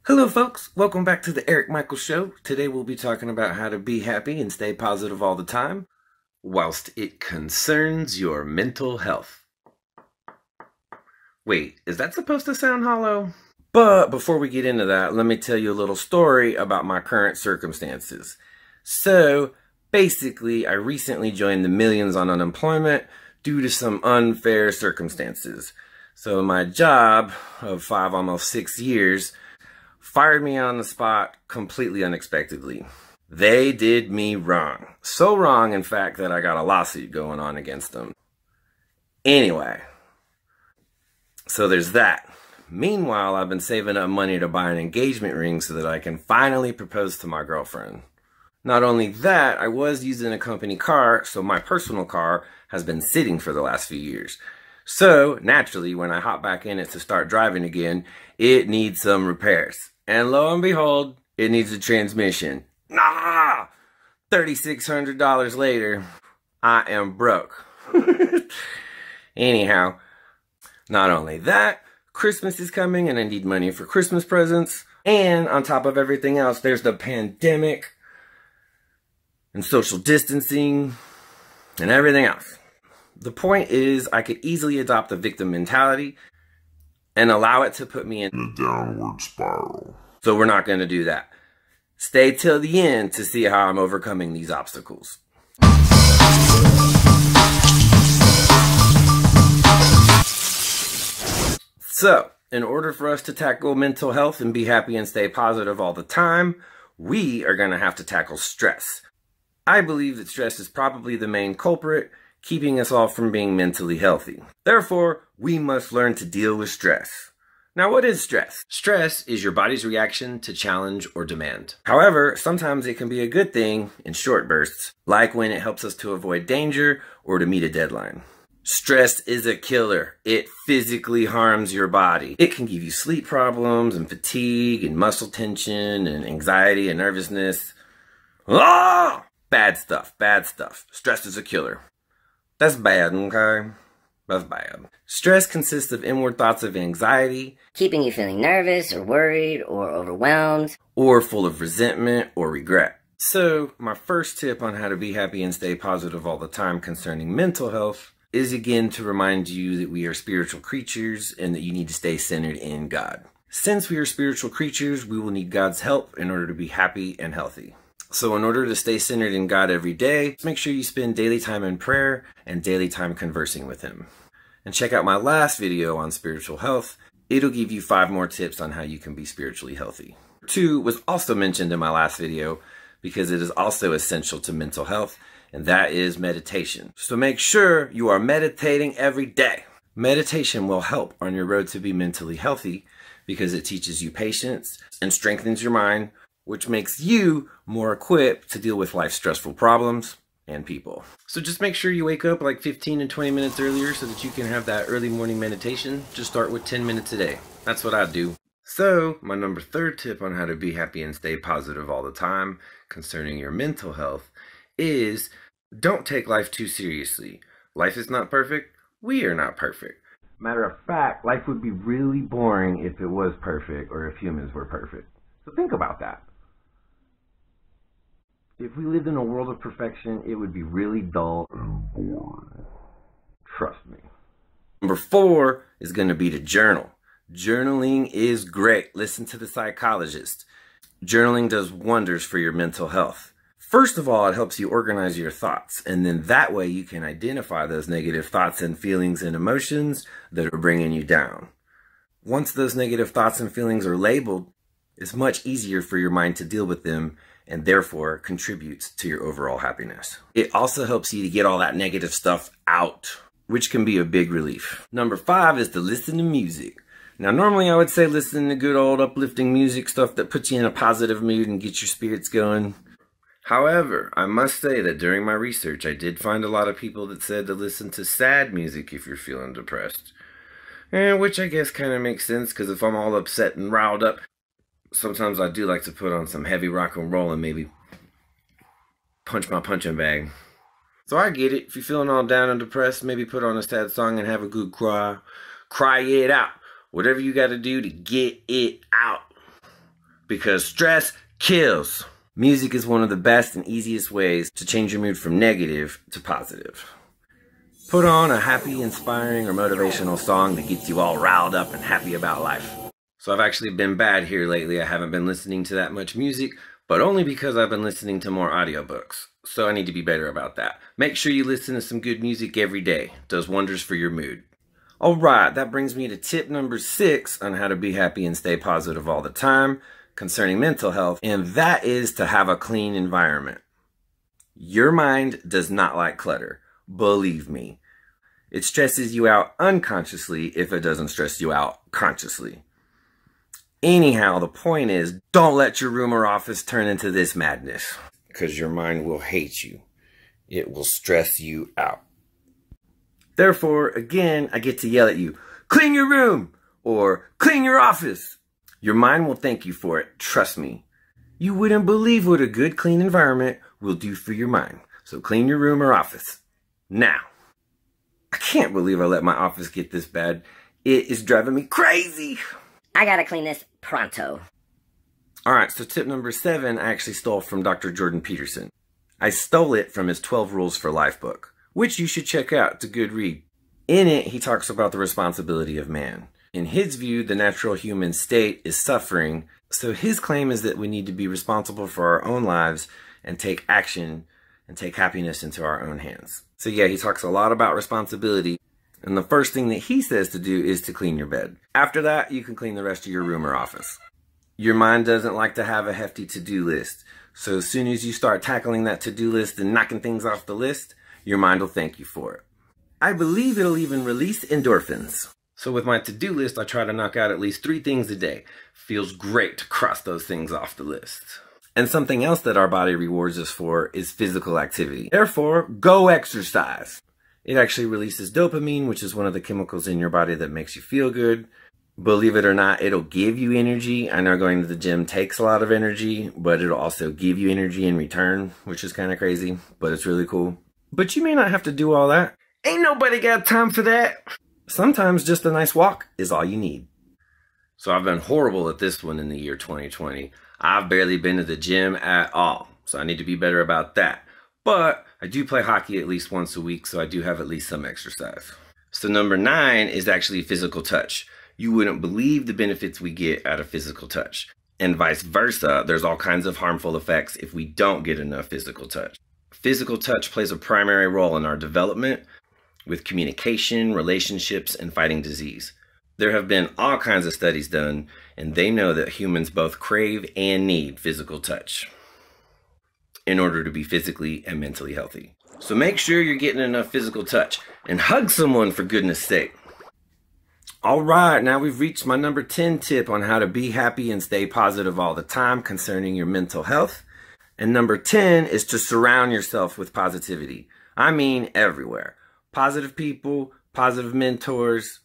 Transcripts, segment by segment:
Hello folks, welcome back to the Eric Michael Show. Today we'll be talking about how to be happy and stay positive all the time, whilst it concerns your mental health. Wait, is that supposed to sound hollow? But before we get into that, let me tell you a little story about my current circumstances. So, basically, I recently joined the millions on unemployment due to some unfair circumstances. So my job of 5, almost 6 years, fired me on the spot completely unexpectedly. They did me wrong. So wrong, in fact, that I got a lawsuit going on against them. Anyway, so there's that. Meanwhile, I've been saving up money to buy an engagement ring so that I can finally propose to my girlfriend. Not only that, I was using a company car, so my personal car has been sitting for the last few years. So, naturally, when I hop back in it to start driving again, it needs some repairs. And lo and behold, it needs a transmission. Nah! $3,600 later, I am broke. Anyhow, not only that, Christmas is coming and I need money for Christmas presents. And on top of everything else, there's the pandemic and social distancing and everything else. The point is, I could easily adopt a victim mentality and allow it to put me in a downward spiral. So we're not going to do that. Stay till the end to see how I'm overcoming these obstacles. So, in order for us to tackle mental health and be happy and stay positive all the time, we are going to have to tackle stress. I believe that stress is probably the main culprit, keeping us all from being mentally healthy. Therefore, we must learn to deal with stress. Now, what is stress? Stress is your body's reaction to challenge or demand. However, sometimes it can be a good thing in short bursts, like when it helps us to avoid danger or to meet a deadline. Stress is a killer. It physically harms your body. It can give you sleep problems and fatigue and muscle tension and anxiety and nervousness. Ah! Bad stuff, bad stuff. Stress is a killer. That's bad, okay? That's bad. Stress consists of inward thoughts of anxiety, keeping you feeling nervous or worried or overwhelmed, or full of resentment or regret. So, my first tip on how to be happy and stay positive all the time concerning mental health is again to remind you that we are spiritual creatures and that you need to stay centered in God. Since we are spiritual creatures, we will need God's help in order to be happy and healthy. So in order to stay centered in God every day, make sure you spend daily time in prayer and daily time conversing with Him. And check out my last video on spiritual health. It'll give you 5 more tips on how you can be spiritually healthy. 2 was also mentioned in my last video because it is also essential to mental health, and that is meditation. So make sure you are meditating every day. Meditation will help on your road to be mentally healthy because it teaches you patience and strengthens your mind, which makes you more equipped to deal with life's stressful problems and people. So just make sure you wake up like 15 and 20 minutes earlier so that you can have that early morning meditation. Just start with 10 minutes a day. That's what I do. So my number 3rd tip on how to be happy and stay positive all the time concerning your mental health is don't take life too seriously. Life is not perfect. We are not perfect. Matter of fact, life would be really boring if it was perfect or if humans were perfect. So think about that. If we lived in a world of perfection, it would be really dull and boring. Trust me. Number 4 is going to be to journal. Journaling is great. Listen to the psychologist. Journaling does wonders for your mental health. First of all, it helps you organize your thoughts, and then that way you can identify those negative thoughts and feelings and emotions that are bringing you down. Once those negative thoughts and feelings are labeled, it's much easier for your mind to deal with them and therefore contributes to your overall happiness. It also helps you to get all that negative stuff out, which can be a big relief. Number 5 is to listen to music. Now, normally I would say listen to good old uplifting music, stuff that puts you in a positive mood and gets your spirits going. However, I must say that during my research, I did find a lot of people that said to listen to sad music if you're feeling depressed. Which I guess kind of makes sense, because if I'm all upset and riled up, sometimes I do like to put on some heavy rock and roll and maybe punch my punching bag. So I get it. If you're feeling all down and depressed, maybe put on a sad song and have a good cry. Cry it out. Whatever you got to do to get it out. because stress kills. Music is one of the best and easiest ways to change your mood from negative to positive. Put on a happy, inspiring, or motivational song that gets you all riled up and happy about life. So I've actually been bad here lately. I haven't been listening to that much music, but only because I've been listening to more audiobooks. So I need to be better about that. Make sure you listen to some good music every day. It does wonders for your mood. Alright, that brings me to tip number 6 on how to be happy and stay positive all the time concerning mental health, and that is to have a clean environment. Your mind does not like clutter. Believe me. It stresses you out unconsciously if it doesn't stress you out consciously. Anyhow, the point is, don't let your room or office turn into this madness, because your mind will hate you. It will stress you out. Therefore, again, I get to yell at you, clean your room, or clean your office. Your mind will thank you for it, trust me. You wouldn't believe what a good clean environment will do for your mind. So clean your room or office. Now, I can't believe I let my office get this bad. It is driving me crazy. I gotta clean this pronto. Alright, so tip number 7 I actually stole from Dr. Jordan Peterson. I stole it from his 12 Rules for Life book, which you should check out. It's a good read. In it, he talks about the responsibility of man. In his view, the natural human state is suffering, so his claim is that we need to be responsible for our own lives and take action and take happiness into our own hands. So yeah, he talks a lot about responsibility, and the first thing that he says to do is to clean your bed. After that, you can clean the rest of your room or office. Your mind doesn't like to have a hefty to-do list, so as soon as you start tackling that to-do list and knocking things off the list, your mind will thank you for it. I believe it'll even release endorphins. So with my to-do list, I try to knock out at least 3 things a day. Feels great to cross those things off the list. And something else that our body rewards us for is physical activity. Therefore, go exercise. It actually releases dopamine, which is one of the chemicals in your body that makes you feel good. Believe it or not, it'll give you energy. I know going to the gym takes a lot of energy, but it'll also give you energy in return, which is kind of crazy, but it's really cool. But you may not have to do all that. Ain't nobody got time for that. Sometimes just a nice walk is all you need. So I've been horrible at this one in the year 2020. I've barely been to the gym at all, so I need to be better about that. But I do play hockey at least once a week, so I do have at least some exercise. So number 9 is actually physical touch. You wouldn't believe the benefits we get out of physical touch. And vice versa, there's all kinds of harmful effects if we don't get enough physical touch. Physical touch plays a primary role in our development with communication, relationships, and fighting disease. There have been all kinds of studies done, and they know that humans both crave and need physical touch in order to be physically and mentally healthy. So make sure you're getting enough physical touch and hug someone for goodness sake. Alright, now we've reached my number 10 tip on how to be happy and stay positive all the time concerning your mental health. And number 10 is to surround yourself with positivity. I mean everywhere. Positive people, positive mentors,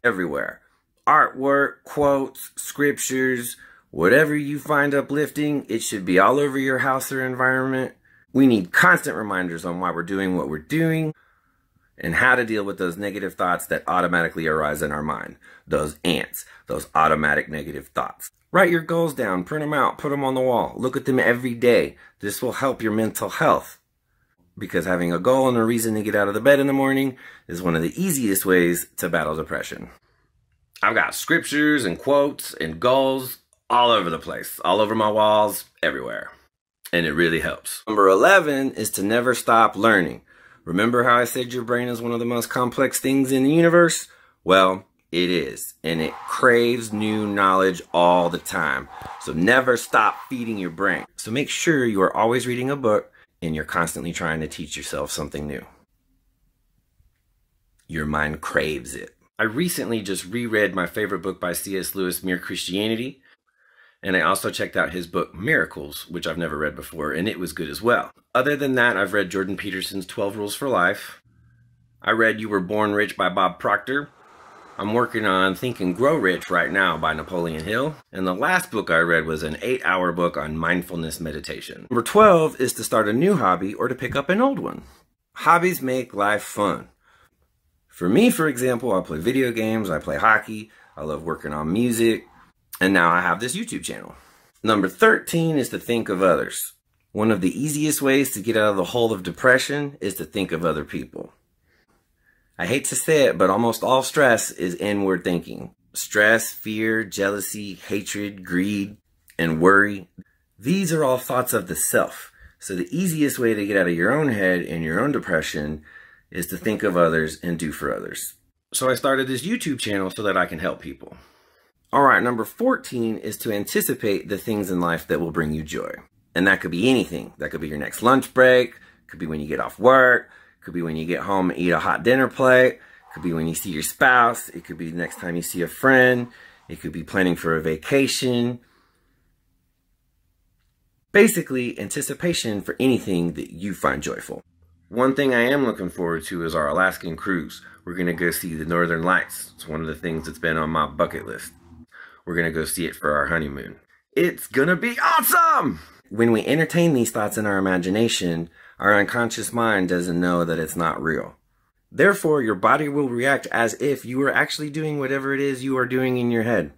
everywhere. Artwork, quotes, scriptures, whatever you find uplifting, it should be all over your house or environment. We need constant reminders on why we're doing what we're doing and how to deal with those negative thoughts that automatically arise in our mind. Those ants, those automatic negative thoughts. Write your goals down, print them out, put them on the wall. Look at them every day. This will help your mental health. Because having a goal and a reason to get out of the bed in the morning is one of the easiest ways to battle depression. I've got scriptures and quotes and goals all over the place, all over my walls, everywhere. And it really helps. Number 11 is to never stop learning. Remember how I said your brain is one of the most complex things in the universe? Well, it is. And it craves new knowledge all the time. So never stop feeding your brain. So make sure you are always reading a book and you're constantly trying to teach yourself something new. Your mind craves it. I recently just reread my favorite book by C.S. Lewis, Mere Christianity. And I also checked out his book, Miracles, which I've never read before, and it was good as well. Other than that, I've read Jordan Peterson's 12 Rules for Life. I read You Were Born Rich by Bob Proctor. I'm working on Think and Grow Rich right now by Napoleon Hill. And the last book I read was an 8-hour book on mindfulness meditation. Number 12 is to start a new hobby or to pick up an old one. Hobbies make life fun. For me, for example, I play video games, I play hockey, I love working on music, and now I have this YouTube channel. Number 13 is to think of others. One of the easiest ways to get out of the hole of depression is to think of other people. I hate to say it, but almost all stress is inward thinking. Stress, fear, jealousy, hatred, greed, and worry. These are all thoughts of the self. So the easiest way to get out of your own head and your own depression is to think of others and do for others. So I started this YouTube channel so that I can help people. Alright, number 14 is to anticipate the things in life that will bring you joy. And that could be anything. That could be your next lunch break, could be when you get off work, could be when you get home and eat a hot dinner plate, could be when you see your spouse, it could be the next time you see a friend, it could be planning for a vacation. Basically, anticipation for anything that you find joyful. One thing I am looking forward to is our Alaskan cruise. We're going to go see the Northern Lights. It's one of the things that's been on my bucket list. We're going to go see it for our honeymoon. It's going to be awesome! When we entertain these thoughts in our imagination, our unconscious mind doesn't know that it's not real. Therefore, your body will react as if you were actually doing whatever it is you are doing in your head.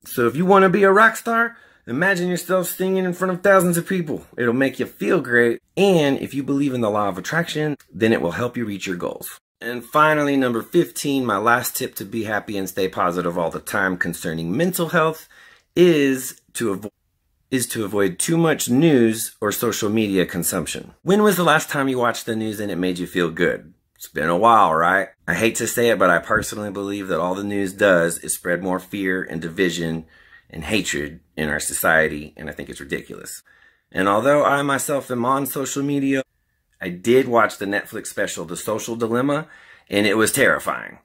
So if you want to be a rock star, imagine yourself singing in front of thousands of people. It'll make you feel great. And if you believe in the law of attraction, then it will help you reach your goals. And finally, number 15, my last tip to be happy and stay positive all the time concerning mental health is to avoid too much news or social media consumption. When was the last time you watched the news and it made you feel good? It's been a while, right? I hate to say it, but I personally believe that all the news does is spread more fear and division and hatred in our society, and I think it's ridiculous. And although I myself am on social media, I did watch the Netflix special, The Social Dilemma, and it was terrifying.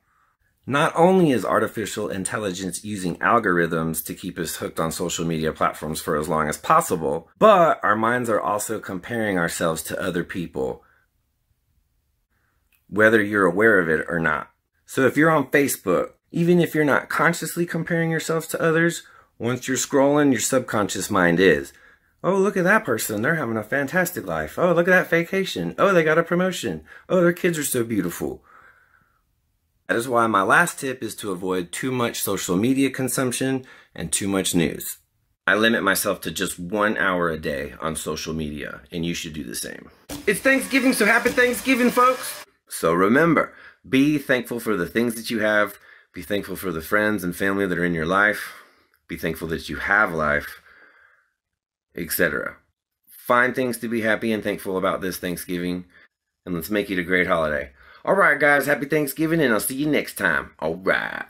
Not only is artificial intelligence using algorithms to keep us hooked on social media platforms for as long as possible, but our minds are also comparing ourselves to other people, whether you're aware of it or not. So if you're on Facebook, even if you're not consciously comparing yourself to others, once you're scrolling, your subconscious mind is. Oh, look at that person. They're having a fantastic life. Oh, look at that vacation. Oh, they got a promotion. Oh, their kids are so beautiful. That is why my last tip is to avoid too much social media consumption and too much news. I limit myself to just 1 hour a day on social media, and you should do the same. It's Thanksgiving, so happy Thanksgiving, folks! So remember, be thankful for the things that you have. Be thankful for the friends and family that are in your life. Be thankful that you have life, etc. Find things to be happy and thankful about this Thanksgiving, and let's make it a great holiday. Alright guys, happy Thanksgiving, and I'll see you next time. Alright.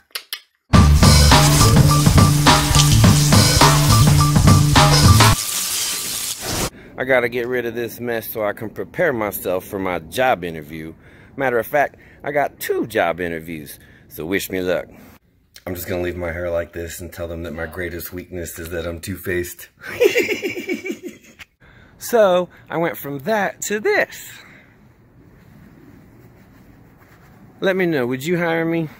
I gotta get rid of this mess so I can prepare myself for my job interview. Matter of fact, I got 2 job interviews, so wish me luck. I'm just gonna leave my hair like this and tell them that my greatest weakness is that I'm two-faced. So, I went from that to this. Let me know, would you hire me?